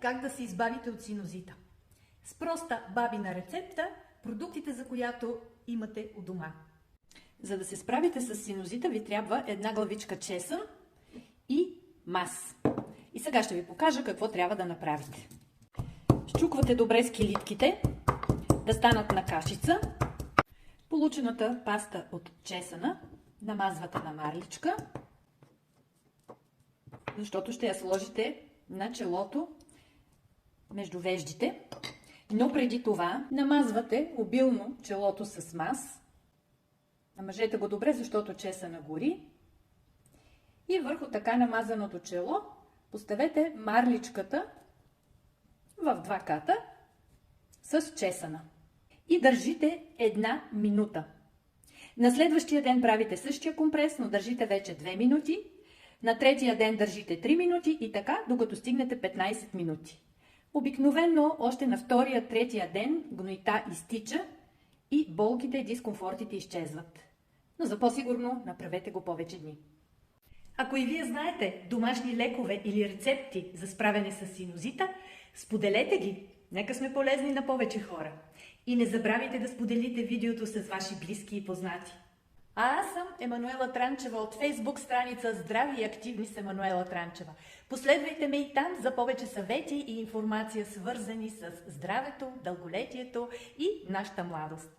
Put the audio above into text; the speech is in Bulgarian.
как да се избавите от синузита. С проста бабина рецепта, продуктите за която имате у дома. За да се справите с синузита, ви трябва една главичка чесън и мас. И сега ще ви покажа какво трябва да направите. Счуквате добре скелитките, да станат на кашица. Получената паста от чесъна намазвате на марличка, защото ще я сложите на челото между веждите. Но преди това намазвате обилно челото с мас. Намажете го добре, защото чесъна гори. И върху така намазаното чело поставете марличката в два ката с чесъна. И държите 1 минута. На следващия ден правите същия компрес, но държите вече 2 минути. На третия ден държите 3 минути и така, докато стигнете 15 минути. Обикновено още на втория, третия ден гнойта изтича и болките и дискомфортите изчезват. Но за по-сигурно направете го повече дни. Ако и вие знаете домашни лекове или рецепти за справяне с синузита, споделете ги. Нека сме полезни на повече хора. И не забравяйте да споделите видеото с ваши близки и познати. А аз съм Емануела Транчева от Фейсбук страница Здрави и активни с Емануела Транчева. Последвайте ме и там за повече съвети и информация, свързани с здравето, дълголетието и нашата младост.